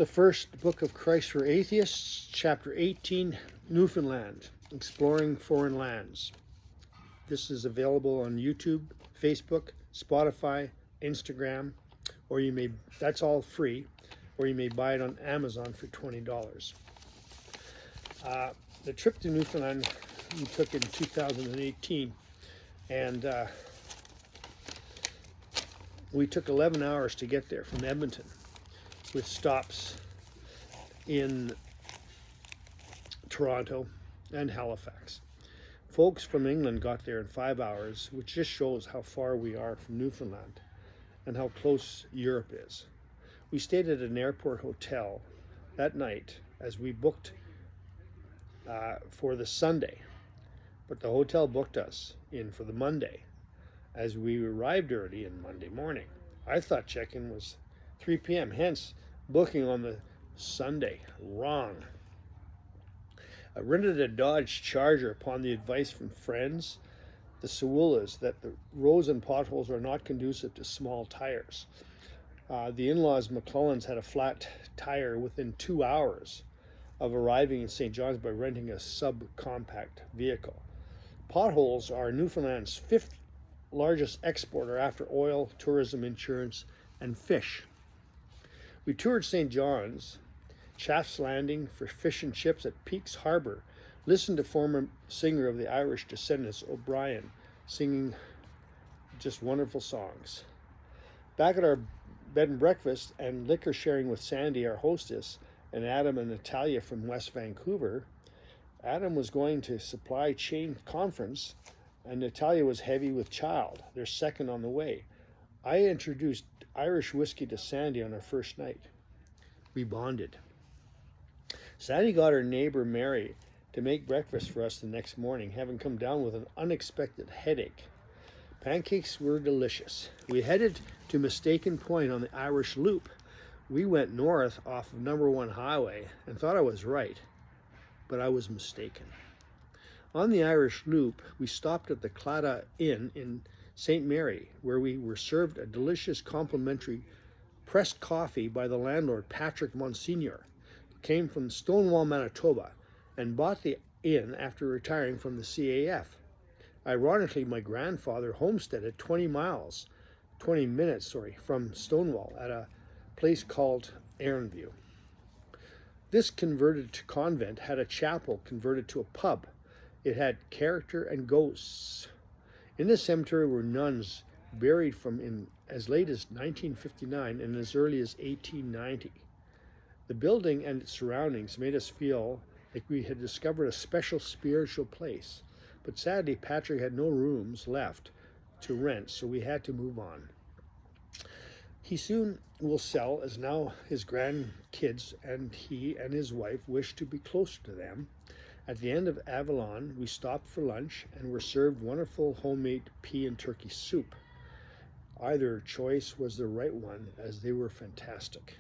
The First Book of Christ for Atheists, Chapter 18, Newfoundland, Exploring Foreign Lands. This is available on YouTube, Facebook, Spotify, Instagram, or that's all free, or you may buy it on Amazon for $20. The trip to Newfoundland we took in 2018, and we took 11 hours to get there from Edmonton, with stops in Toronto and Halifax. Folks from England got there in 5 hours, which just shows how far we are from Newfoundland and how close Europe is. We stayed at an airport hotel that night as we booked for the Sunday, but the hotel booked us in for the Monday as we arrived early on Monday morning. I thought check-in was 3 p.m., hence booking on the Sunday. Wrong. I rented a Dodge Charger upon the advice from friends, the Sewulas, that the roads and potholes are not conducive to small tires. The in-laws McClellans had a flat tire within 2 hours of arriving in St. John's by renting a subcompact vehicle. Potholes are Newfoundland's 5th largest exporter after oil, tourism, insurance, and fish. We toured St. John's, Chaff's Landing for fish and chips at Peaks Harbor, listened to former singer of the Irish descendants, O'Brien, singing just wonderful songs. Back at our bed and breakfast and liquor sharing with Sandy, our hostess, and Adam and Natalia from West Vancouver. Adam was going to supply chain conference, and Natalia was heavy with child, their second on the way. I introduced Irish whiskey to Sandy on our first night. We bonded. Sandy got her neighbor Mary to make breakfast for us the next morning, having come down with an unexpected headache. Pancakes were delicious. We headed to Mistaken Point on the Irish Loop. We went north off of number 1 highway and thought I was right, but I was mistaken. On the Irish Loop, we stopped at the Claddagh Inn in St. Mary, where we were served a delicious complimentary pressed coffee by the landlord, Patrick Monsignor, who came from Stonewall, Manitoba, and bought the inn after retiring from the CAF. Ironically, my grandfather homesteaded 20 minutes from Stonewall at a place called Aaronview. This converted convent had a chapel converted to a pub. It had character and ghosts. In the cemetery were nuns buried from in as late as 1959 and as early as 1890. The building and its surroundings made us feel like we had discovered a special spiritual place, but sadly Patrick had no rooms left to rent, so we had to move on. He soon will sell, as now his grandkids and he and his wife wish to be closer to them. At the end of Avalon, we stopped for lunch and were served wonderful homemade pea and turkey soup. Either choice was the right one, as they were fantastic.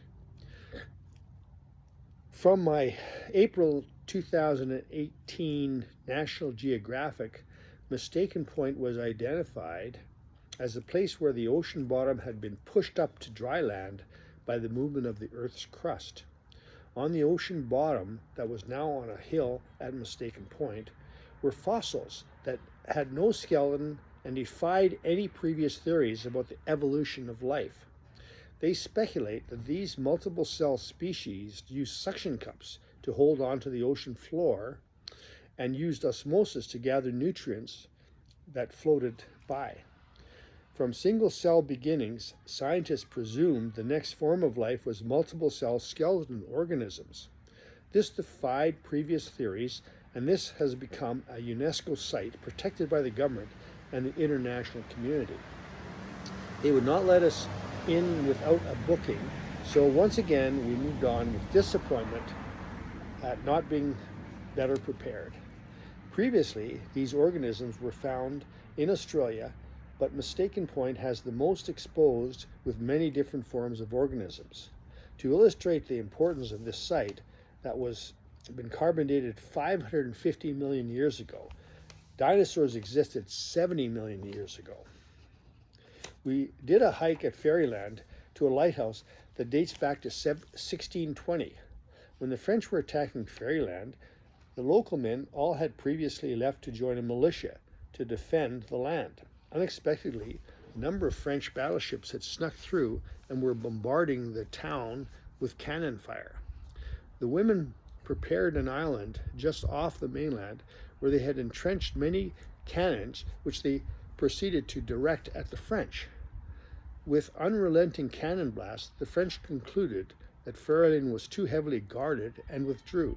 From my April 2018 National Geographic, Mistaken Point was identified as a place where the ocean bottom had been pushed up to dry land by the movement of the Earth's crust. On the ocean bottom, that was now on a hill at Mistaken Point, were fossils that had no skeleton and defied any previous theories about the evolution of life. They speculate that these multiple cell species used suction cups to hold onto the ocean floor and used osmosis to gather nutrients that floated by. From single-cell beginnings, scientists presumed the next form of life was multiple-cell skeleton organisms. This defied previous theories, and this has become a UNESCO site protected by the government and the international community. They would not let us in without a booking, so once again we moved on with disappointment at not being better prepared. Previously, these organisms were found in Australia, but Mistaken Point has the most exposed with many different forms of organisms. To illustrate the importance of this site that was been carbon dated 550 million years ago, dinosaurs existed 70 million years ago. We did a hike at Fairyland to a lighthouse that dates back to 1620. When the French were attacking Fairyland, the local men all had previously left to join a militia to defend the land. Unexpectedly, a number of French battleships had snuck through and were bombarding the town with cannon fire. The women prepared an island just off the mainland where they had entrenched many cannons, which they proceeded to direct at the French. With unrelenting cannon blasts, the French concluded that Fairyland was too heavily guarded and withdrew.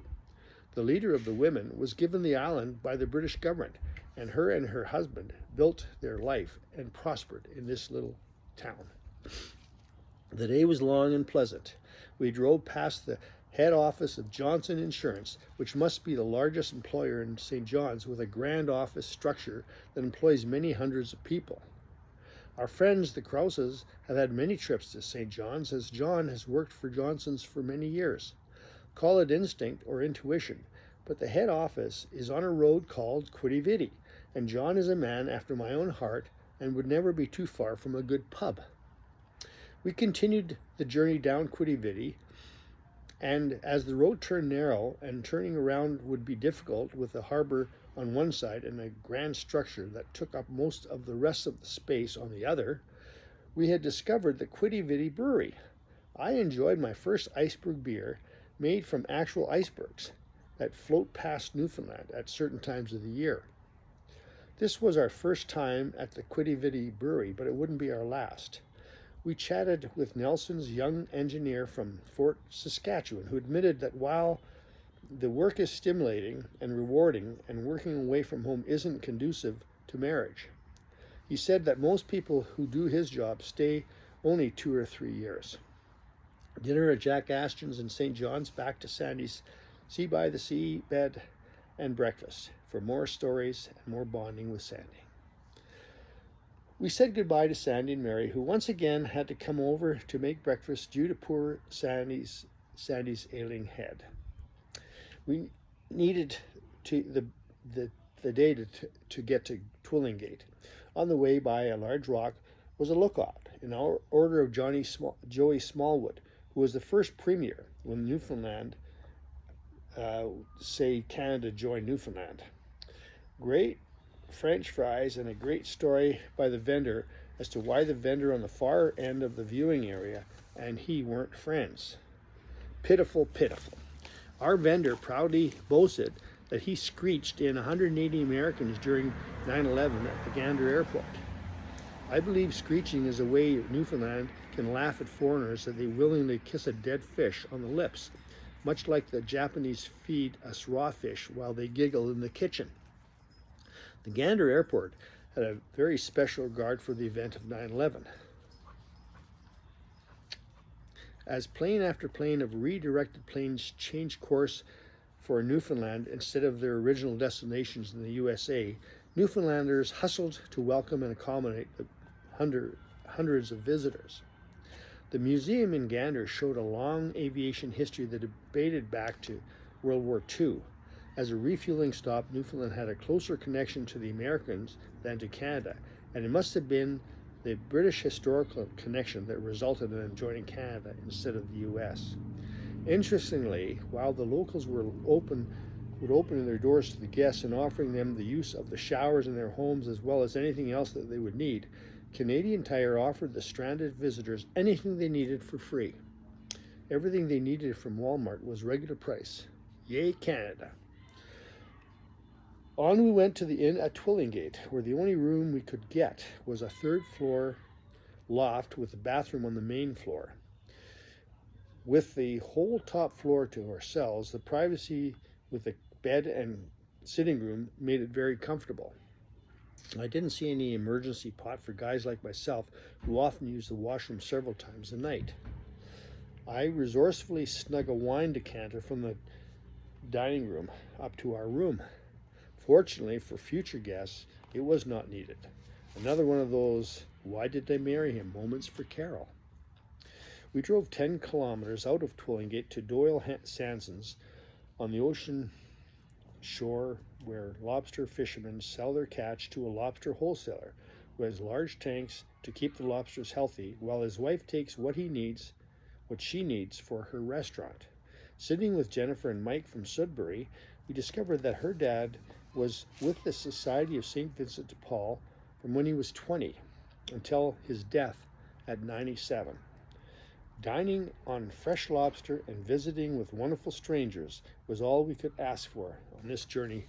The leader of the women was given the island by the British government, and her husband built their life and prospered in this little town. The day was long and pleasant. We drove past the head office of Johnson Insurance, which must be the largest employer in St. John's, with a grand office structure that employs many hundreds of people. Our friends, the Krauses, have had many trips to St. John's, as John has worked for Johnson's for many years. Call it instinct or intuition, but the head office is on a road called Quidi Vidi, and John is a man after my own heart and would never be too far from a good pub. We continued the journey down Quidi Vidi, and as the road turned narrow and turning around would be difficult with the harbor on one side and a grand structure that took up most of the rest of the space on the other, we had discovered the Quidi Vidi Brewery. I enjoyed my first iceberg beer made from actual icebergs that float past Newfoundland at certain times of the year. This was our first time at the Quidi Vidi Brewery, but it wouldn't be our last. We chatted with Nelson's young engineer from Fort Saskatchewan, who admitted that while the work is stimulating and rewarding, and working away from home isn't conducive to marriage. He said that most people who do his job stay only 2 or 3 years. Dinner at Jack Aston's in St. John's, back to Sandy's Sea by the Sea bed, and breakfast for more stories and more bonding with Sandy. We said goodbye to Sandy and Mary, who once again had to come over to make breakfast due to poor Sandy's ailing head. We needed the day to get to Twillingate. On the way by a large rock was a lookout in order of Joey Smallwood, who was the first premier when Newfoundland, Canada joined Newfoundland. Great French fries and a great story by the vendor as to why the vendor on the far end of the viewing area and he weren't friends. Pitiful, pitiful. Our vendor proudly boasted that he screeched in 180 Americans during 9/11 at the Gander Airport. I believe screeching is a way Newfoundland can laugh at foreigners that they willingly kiss a dead fish on the lips, much like the Japanese feed us raw fish while they giggle in the kitchen. The Gander Airport had a very special regard for the event of 9/11. As plane after plane of redirected planes changed course for Newfoundland instead of their original destinations in the USA, Newfoundlanders hustled to welcome and accommodate the hundreds of visitors. The museum in Gander showed a long aviation history that dated back to World War II. As a refueling stop, Newfoundland had a closer connection to the Americans than to Canada, and it must have been the British historical connection that resulted in them joining Canada instead of the US. Interestingly, while the locals would open their doors to the guests and offering them the use of the showers in their homes as well as anything else that they would need, Canadian Tire offered the stranded visitors anything they needed for free. Everything they needed from Walmart was regular price. Yay, Canada. On we went to the inn at Twillingate, where the only room we could get was a third-floor loft with a bathroom on the main floor. With the whole top floor to ourselves, the privacy with the bed and sitting room made it very comfortable. I didn't see any emergency pot for guys like myself who often use the washroom several times a night. I resourcefully snug a wine decanter from the dining room up to our room. Fortunately for future guests, it was not needed. Another one of those, why did they marry him moments for Carol. We drove 10 kilometers out of Twillingate to Doyle Sanson's on the ocean shore, where lobster fishermen sell their catch to a lobster wholesaler who has large tanks to keep the lobsters healthy, while his wife takes what he needs what she needs for her restaurant. Sitting with Jennifer and Mike from Sudbury, we discovered that her dad was with the Society of St. Vincent de Paul from when he was 20 until his death at 97. Dining on fresh lobster and visiting with wonderful strangers was all we could ask for on this journey.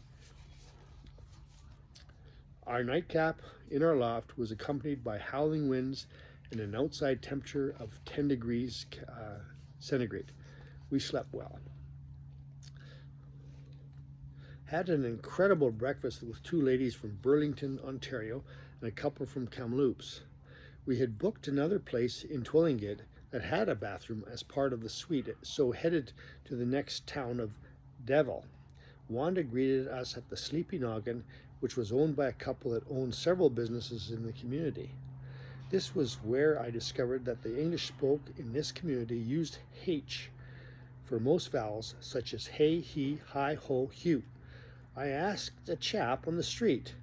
Our nightcap in our loft was accompanied by howling winds and an outside temperature of 10 degrees centigrade. We slept well. Had an incredible breakfast with two ladies from Burlington, Ontario, and a couple from Kamloops. We had booked another place in Twillingate that had a bathroom as part of the suite, so headed to the next town of Devil. Wanda greeted us at the Sleepy Noggin, which was owned by a couple that owned several businesses in the community. This was where I discovered that the English spoke in this community used H for most vowels, such as hey, he, hi, ho, hew. I asked a chap on the street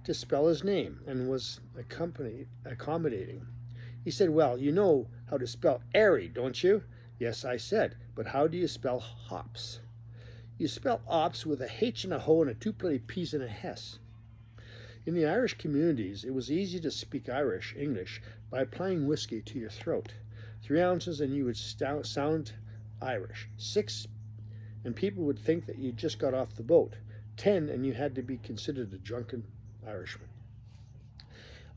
to spell his name and was accommodating. He said, "Well, you know how to spell airy, don't you?" "Yes," I said, "but how do you spell hops?" "You spell ops with a H and a ho and a two bloody P's and a hess." In the Irish communities, it was easy to speak English, by applying whiskey to your throat. 3 ounces and you would sound Irish. 6, and people would think that you just got off the boat. 10, and you had to be considered a drunken Irishman.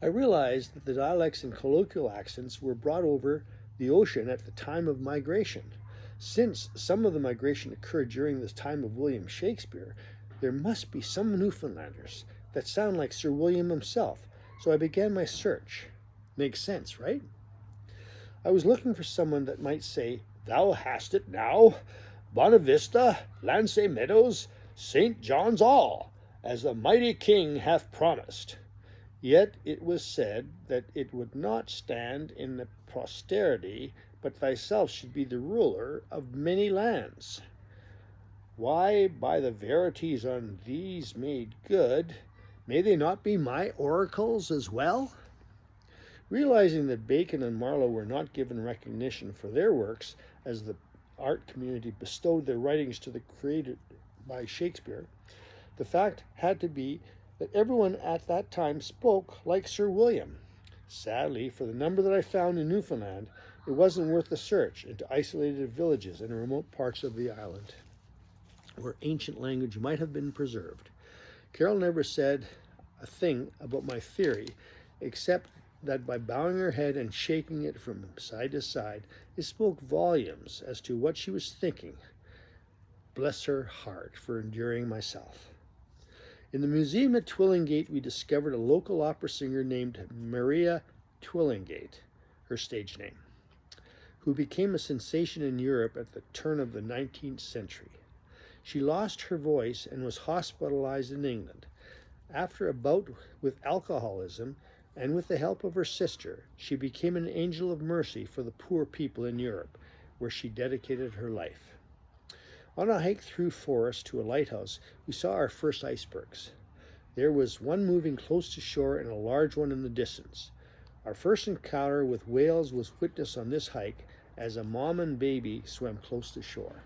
I realized that the dialects and colloquial accents were brought over the ocean at the time of migration. Since some of the migration occurred during the time of William Shakespeare, there must be some Newfoundlanders that sound like Sir William himself, so I began my search. Makes sense, right? I was looking for someone that might say, "Thou hast it now, Bonavista, Lansay Meadows, St. John's all, as the mighty king hath promised." Yet it was said that it would not stand in the posterity, but thyself should be the ruler of many lands. Why, by the verities on these made good, may they not be my oracles as well? Realizing that Bacon and Marlowe were not given recognition for their works, as the art community bestowed their writings to the created by Shakespeare, the fact had to be that everyone at that time spoke like Sir William. Sadly, for the number that I found in Newfoundland, it wasn't worth the search into isolated villages in remote parts of the island, where ancient language might have been preserved. Carol never said a thing about my theory, except that by bowing her head and shaking it from side to side, it spoke volumes as to what she was thinking. Bless her heart for enduring myself. In the museum at Twillingate, we discovered a local opera singer named Maria Twillingate, her stage name, who became a sensation in Europe at the turn of the 19th century. She lost her voice and was hospitalized in England. After a bout with alcoholism, and with the help of her sister, she became an angel of mercy for the poor people in Europe, where she dedicated her life. On a hike through forest to a lighthouse, we saw our first icebergs. There was one moving close to shore and a large one in the distance. Our first encounter with whales was witnessed on this hike as a mom and baby swam close to shore.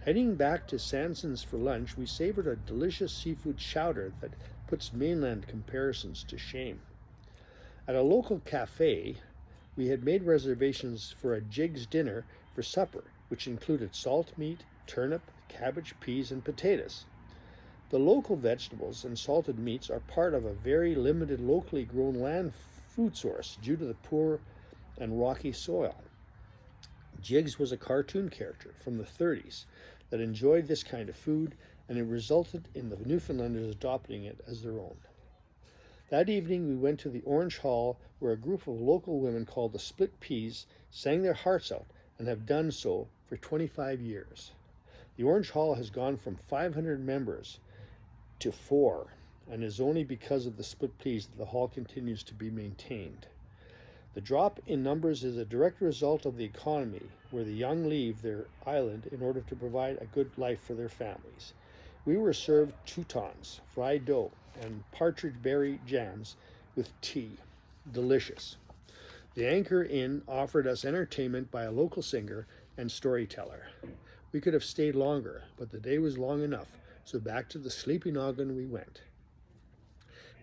Heading back to Sanson's for lunch, we savored a delicious seafood chowder that puts mainland comparisons to shame. At a local cafe, we had made reservations for a Jig's dinner for supper, which included salt meat, turnip, cabbage, peas, and potatoes. The local vegetables and salted meats are part of a very limited locally grown land food source due to the poor and rocky soil. Jiggs was a cartoon character from the 30s that enjoyed this kind of food, and it resulted in the Newfoundlanders adopting it as their own. That evening we went to the Orange Hall, where a group of local women called the Split Peas sang their hearts out and have done so for 25 years. The Orange Hall has gone from 500 members to 4, and is only because of the Split Peas that the hall continues to be maintained. The drop in numbers is a direct result of the economy, where the young leave their island in order to provide a good life for their families. We were served croutons, fried dough, and partridge berry jams with tea. Delicious. The Anchor Inn offered us entertainment by a local singer and storyteller. We could have stayed longer, but the day was long enough, so back to the Sleepy Noggin we went.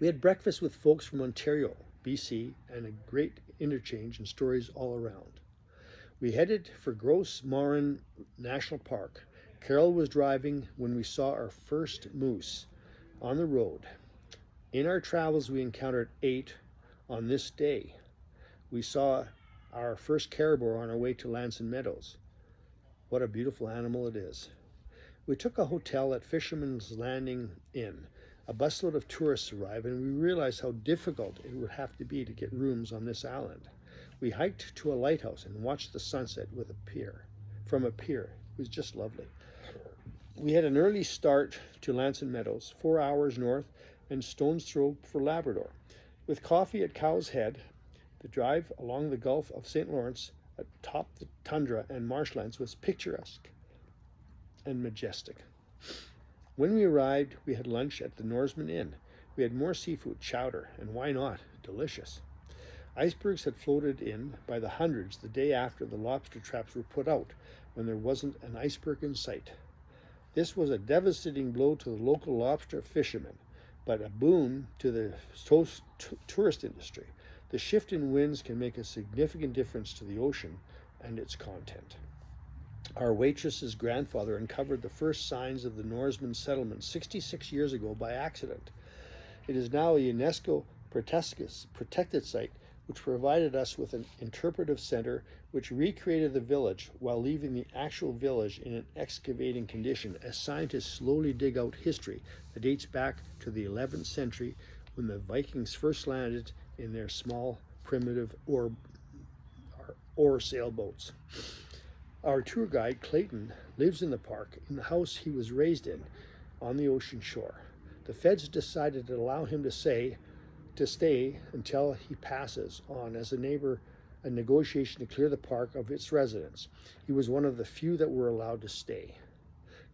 We had breakfast with folks from Ontario, BC, and a great interchange and stories all around. We headed for Gros Morin National Park. Carol was driving when we saw our first moose on the road. In our travels, we encountered 8 on this day. We saw our first caribou on our way to Lanson Meadows. What a beautiful animal it is. We took a hotel at Fisherman's Landing Inn. A busload of tourists arrived, and we realized how difficult it would have to be to get rooms on this island. We hiked to a lighthouse and watched the sunset from a pier. It was just lovely. We had an early start to Lanson Meadows, 4 hours north and stone's throw for Labrador. With coffee at Cow's Head, the drive along the Gulf of St. Lawrence atop the tundra and marshlands was picturesque and majestic. When we arrived, we had lunch at the Norseman Inn. We had more seafood, chowder, and why not? Delicious. Icebergs had floated in by the hundreds the day after the lobster traps were put out, when there wasn't an iceberg in sight. This was a devastating blow to the local lobster fishermen, but a boon to the tourist industry. The shift in winds can make a significant difference to the ocean and its content. Our waitress's grandfather uncovered the first signs of the Norseman settlement 66 years ago by accident. It is now a UNESCO protected site, which provided us with an interpretive center which recreated the village while leaving the actual village in an excavating condition as scientists slowly dig out history that dates back to the 11th century when the Vikings first landed in their small, primitive oar sailboats. Our tour guide, Clayton, lives in the park, in the house he was raised in, on the ocean shore. The feds decided to allow him to stay until he passes on as a negotiation to clear the park of its residents. He was one of the few that were allowed to stay.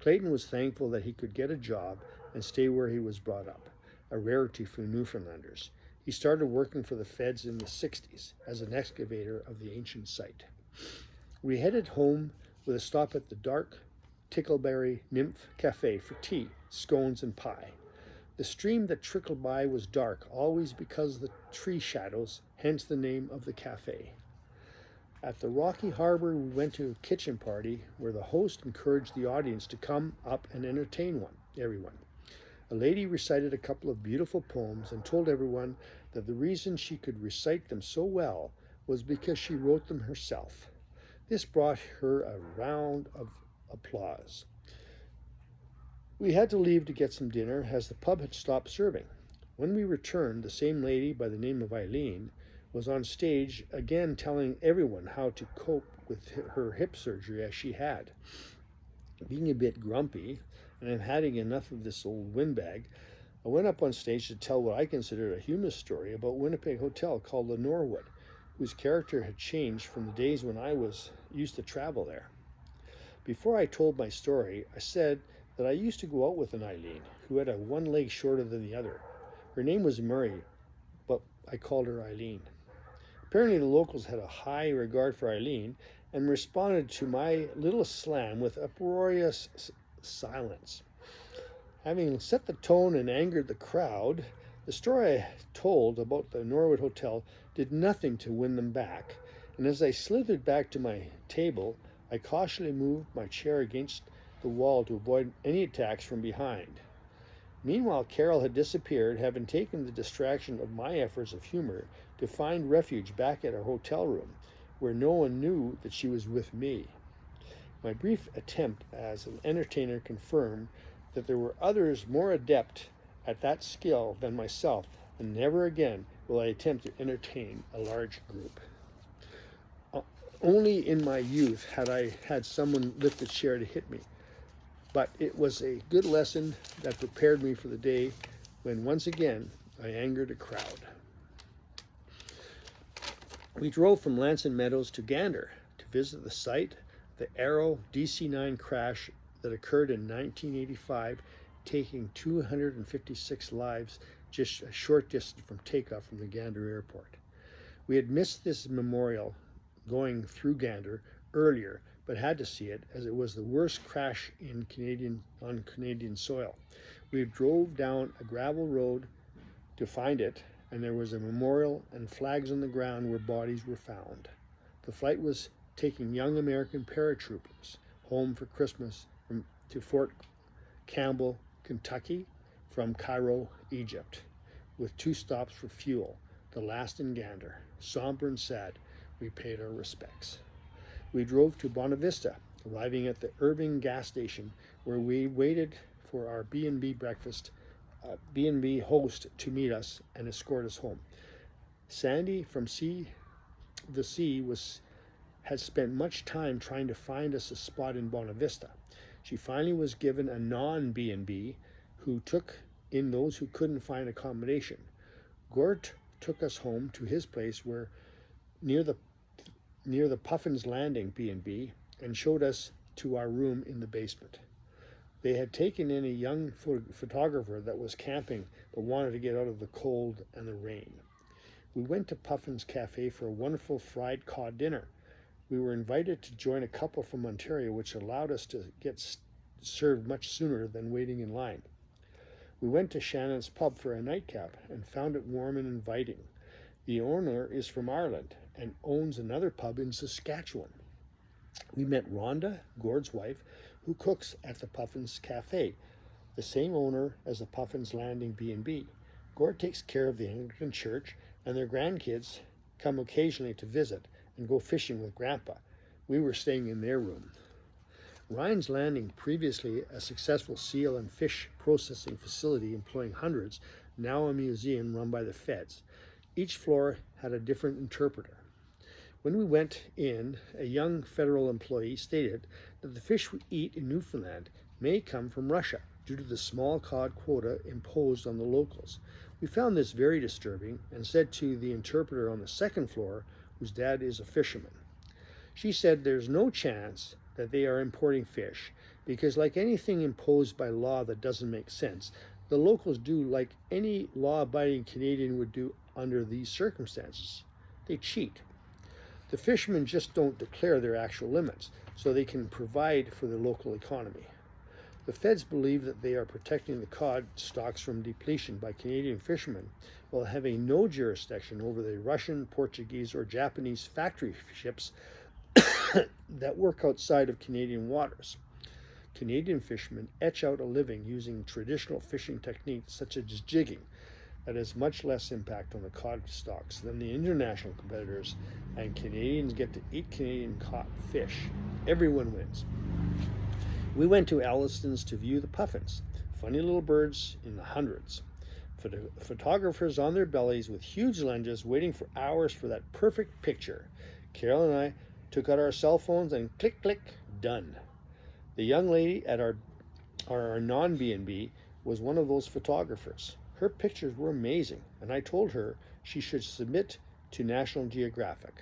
Clayton was thankful that he could get a job and stay where he was brought up, a rarity for Newfoundlanders. He started working for the feds in the 60s as an excavator of the ancient site. We headed home with a stop at the dark Tickleberry Nymph Cafe for tea, scones, and pie. The stream that trickled by was dark, always because of the tree shadows, hence the name of the cafe. At the rocky harbor, we went to a kitchen party where the host encouraged the audience to come up and entertain everyone. A lady recited a couple of beautiful poems and told everyone that the reason she could recite them so well was because she wrote them herself. This brought her a round of applause. We had to leave to get some dinner as the pub had stopped serving. When we returned, the same lady by the name of Eileen was on stage again telling everyone how to cope with her hip surgery as she had. Being a bit grumpy and having enough of this old windbag, I went up on stage to tell what I considered a humorous story about Winnipeg Hotel called the Norwood, whose character had changed from the days when I used to travel there. Before I told my story, I said that I used to go out with an Eileen who had one leg shorter than the other. Her name was Murray, but I called her Eileen. Apparently the locals had a high regard for Eileen and responded to my little slam with uproarious silence. Having set the tone and angered the crowd, the story I told about the Norwood Hotel did nothing to win them back, and as I slithered back to my table, I cautiously moved my chair against the wall to avoid any attacks from behind. Meanwhile, Carol had disappeared, having taken the distraction of my efforts of humor to find refuge back at our hotel room, where no one knew that she was with me. My brief attempt as an entertainer confirmed that there were others more adept at that skill than myself, and never again will I attempt to entertain a large group. Only in my youth had I had someone lift a chair to hit me, but it was a good lesson that prepared me for the day when once again I angered a crowd. We drove from Lanson Meadows to Gander to visit the site, the Arrow DC-9 crash that occurred in 1985, taking 256 lives just a short distance from takeoff from the Gander airport. We had missed this memorial going through Gander earlier, but had to see it as it was the worst crash on Canadian soil. We drove down a gravel road to find it, and there was a memorial and flags on the ground where bodies were found. The flight was taking young American paratroopers home for Christmas to Fort Campbell, Kentucky, from Cairo, Egypt, with 2 stops for fuel, the last in Gander. Somber and sad, we paid our respects. We drove to Bonavista, arriving at the Irving gas station, where we waited for our B&B breakfast, B&B host to meet us and escort us home. Sandy from the Sea had spent much time trying to find us a spot in Bonavista. She finally was given a non-B&B who took in those who couldn't find accommodation. Gort took us home to his place where near the Puffin's Landing B&B and showed us to our room in the basement. They had taken in a young photographer that was camping but wanted to get out of the cold and the rain. We went to Puffin's Cafe for a wonderful fried cod dinner. We were invited to join a couple from Ontario, which allowed us to get served much sooner than waiting in line. We went to Shannon's pub for a nightcap and found it warm and inviting. The owner is from Ireland and owns another pub in Saskatchewan. We met Rhonda, Gord's wife, who cooks at the Puffin's Cafe, the same owner as the Puffin's Landing B&B. Gord takes care of the Anglican Church, and their grandkids come occasionally to visit and go fishing with Grandpa. We were staying in their room. Ryan's Landing, previously a successful seal and fish processing facility employing hundreds, now a museum run by the feds. Each floor had a different interpreter. When we went in, a young federal employee stated that the fish we eat in Newfoundland may come from Russia due to the small cod quota imposed on the locals. We found this very disturbing and said to the interpreter on the second floor, whose dad is a fisherman. She said there's no chance that they are importing fish because, like anything imposed by law that doesn't make sense, the locals do like any law-abiding Canadian would do under these circumstances. They cheat. The fishermen just don't declare their actual limits so they can provide for the local economy. The feds believe that they are protecting the cod stocks from depletion by Canadian fishermen while having no jurisdiction over the Russian, Portuguese, or Japanese factory ships that work outside of Canadian waters. Canadian fishermen etch out a living using traditional fishing techniques such as jigging that has much less impact on the cod stocks than the international competitors, and Canadians get to eat Canadian caught fish. Everyone wins. We went to Alliston's to view the puffins, funny little birds in the hundreds. Photographers on their bellies with huge lenses waiting for hours for that perfect picture. Carol and I took out our cell phones and click, click, done. The young lady at our non-B&B was one of those photographers. Her pictures were amazing, and I told her she should submit to National Geographic.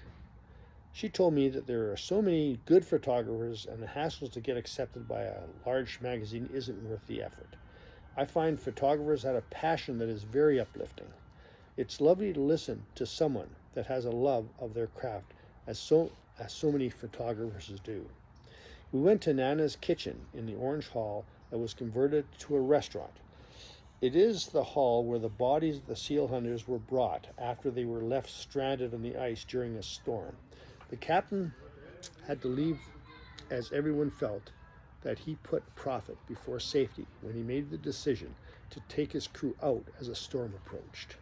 She told me that there are so many good photographers and the hassles to get accepted by a large magazine isn't worth the effort. I find photographers have a passion that is very uplifting. It's lovely to listen to someone that has a love of their craft, as so many photographers do. We went to Nana's Kitchen in the Orange Hall that was converted to a restaurant. It is the hall where the bodies of the seal hunters were brought after they were left stranded on the ice during a storm. The captain had to leave as everyone felt that he put profit before safety when he made the decision to take his crew out as a storm approached.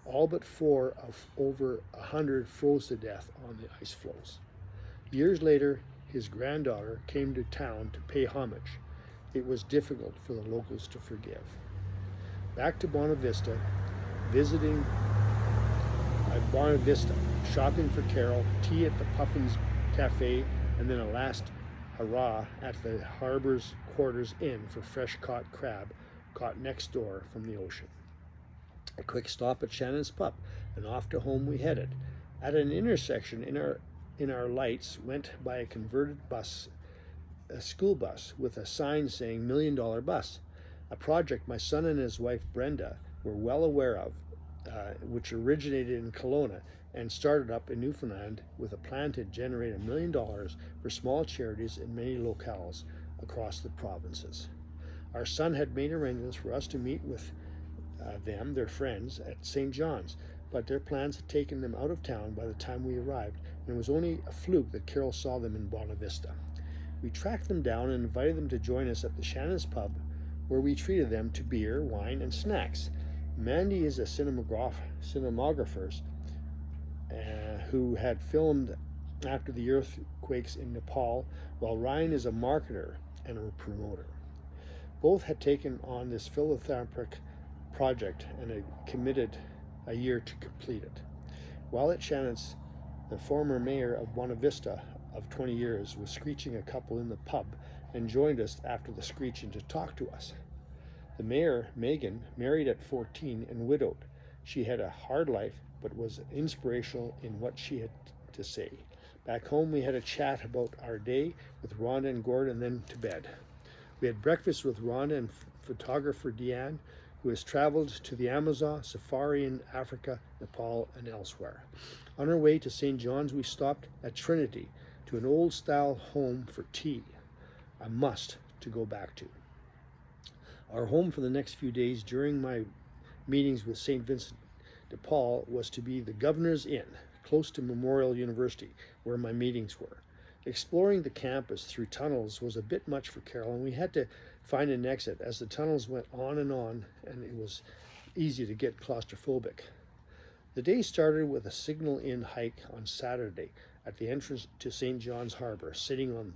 All but 4 of over 100 froze to death on the ice floes. Years later, his granddaughter came to town to pay homage. It was difficult for the locals to forgive. Back to Bonavista, visiting at Bonavista, shopping for Carol, tea at the Puffin's Cafe, and then a last hurrah at the Harbor's Quarters Inn for fresh caught crab caught next door from the ocean. A quick stop at Shannon's Pub, and off to home we headed. At an intersection in our lights went by a converted bus, a school bus with a sign saying $1 Million Bus, a project my son and his wife Brenda were well aware of, which originated in Kelowna and started up in Newfoundland with a plan to generate $1 million for small charities in many locales across the provinces. Our son had made arrangements for us to meet with them, their friends, at St. John's, but their plans had taken them out of town by the time we arrived, and it was only a fluke that Carol saw them in Bonavista. Vista. We tracked them down and invited them to join us at the Shannon's pub, where we treated them to beer, wine, and snacks. Mandy is a cinematographer who had filmed after the earthquakes in Nepal, while Ryan is a marketer and a promoter. Both had taken on this philanthropic project and had committed a year to complete it. While at Shannon's, the former mayor of Bonavista Vista of 20 years was screeching a couple in the pub and joined us after the screeching to talk to us. The mayor, Megan, married at 14 and widowed. She had a hard life, but was inspirational in what she had to say. Back home, we had a chat about our day with Rhonda and Gord, and then to bed. We had breakfast with Rhonda and photographer Deanne, who has traveled to the Amazon, safari in Africa, Nepal, and elsewhere. On our way to St. John's, we stopped at Trinity to an old-style home for tea, a must to go back to. Our home for the next few days during my meetings with St. Vincent de Paul was to be the Governor's Inn, close to Memorial University, where my meetings were. Exploring the campus through tunnels was a bit much for Carol, and we had to find an exit as the tunnels went on, and it was easy to get claustrophobic. The day started with a Signal Inn hike on Saturday at the entrance to St. John's Harbor, sitting on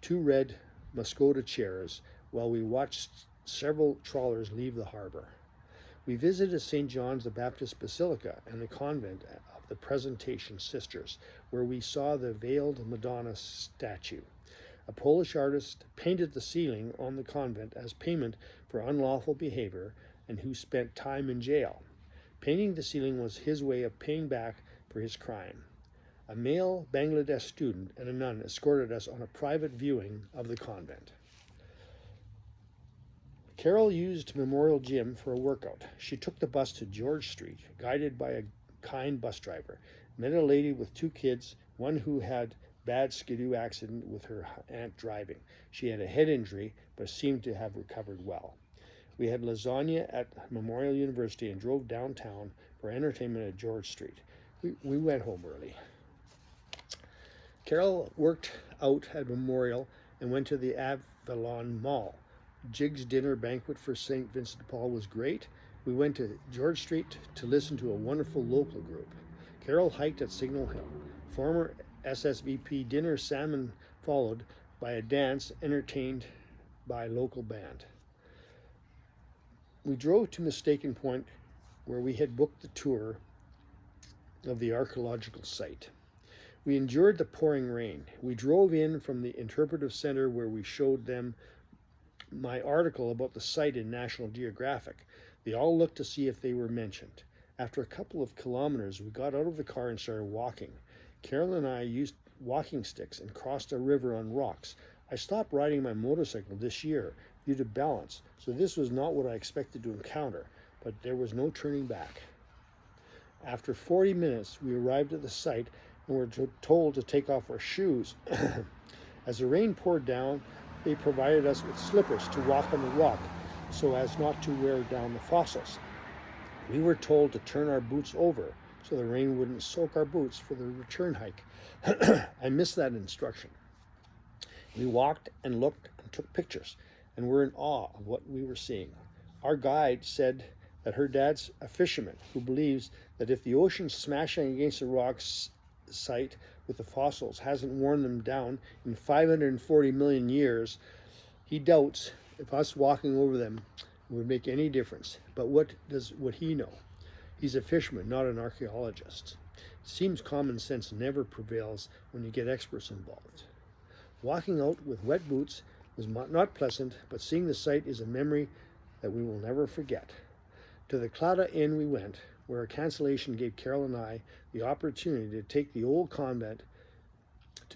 2 red Muscota chairs while we watched several trawlers leave the harbor. We visited St. John's the Baptist Basilica and the convent of the Presentation Sisters, where we saw the veiled Madonna statue. A Polish artist painted the ceiling on the convent as payment for unlawful behavior and who spent time in jail. Painting the ceiling was his way of paying back for his crime. A male Bangladesh student and a nun escorted us on a private viewing of the convent. Carol used Memorial Gym for a workout. She took the bus to George Street, guided by a kind bus driver, met a lady with 2 kids, one who had bad skidoo accident with her aunt driving. She had a head injury, but seemed to have recovered well. We had lasagna at Memorial University and drove downtown for entertainment at George Street. We went home early. Carol worked out at Memorial and went to the Avalon Mall. Jig's dinner banquet for St. Vincent de Paul was great. We went to George Street to listen to a wonderful local group. Carol hiked at Signal Hill. Former SSVP dinner salmon followed by a dance entertained by a local band. We drove to Mistaken Point, where we had booked the tour of the archaeological site. We endured the pouring rain. We drove in from the interpretive center where we showed them my article about the site in National Geographic. They all looked to see if they were mentioned. After a couple of kilometers, we got out of the car and started walking. Carol and I used walking sticks and crossed a river on rocks. I stopped riding my motorcycle this year due to balance, so this was not what I expected to encounter, but there was no turning back. After 40 minutes, we arrived at the site and were told to take off our shoes. As the rain poured down, they provided us with slippers to walk on the rock so as not to wear down the fossils. We were told to turn our boots over so the rain wouldn't soak our boots for the return hike. I missed that instruction. We walked and looked and took pictures and were in awe of what we were seeing. Our guide said that her dad's a fisherman who believes that if the ocean smashing against the rocks site with the fossils hasn't worn them down in 540 million years, he doubts if us walking over them would make any difference. But what would he know? He's a fisherman, not an archaeologist. It seems common sense never prevails when you get experts involved. Walking out with wet boots was not pleasant, but seeing the site is a memory that we will never forget. To the Clada Inn we went, where a cancellation gave Carol and I the opportunity to take the old convent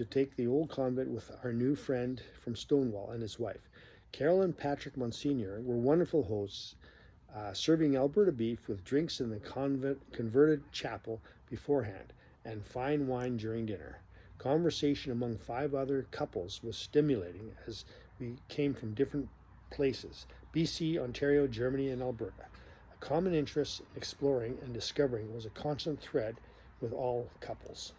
with our new friend from Stonewall and his wife. Carol and Patrick Monsignor were wonderful hosts, serving Alberta beef with drinks in the converted chapel beforehand, and fine wine during dinner. Conversation among 5 other couples was stimulating as we came from different places: BC, Ontario, Germany, and Alberta. A common interest in exploring and discovering was a constant thread with all couples.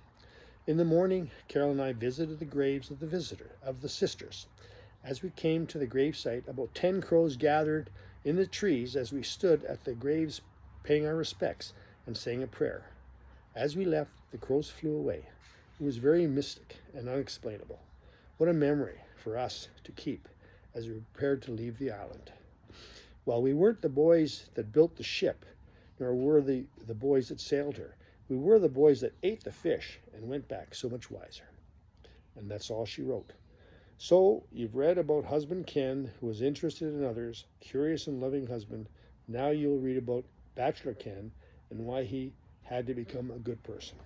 In the morning, Carol and I visited the graves of the sisters. As we came to the gravesite, about 10 crows gathered in the trees as we stood at the graves paying our respects and saying a prayer. As we left, the crows flew away. It was very mystic and unexplainable. What a memory for us to keep as we prepared to leave the island. Well, we weren't the boys that built the ship, nor were the boys that sailed her. We were the boys that ate the fish and went back so much wiser. And that's all she wrote. So, you've read about husband Ken, who was interested in others, curious and loving husband. Now you'll read about Bachelor Ken and why he had to become a good person.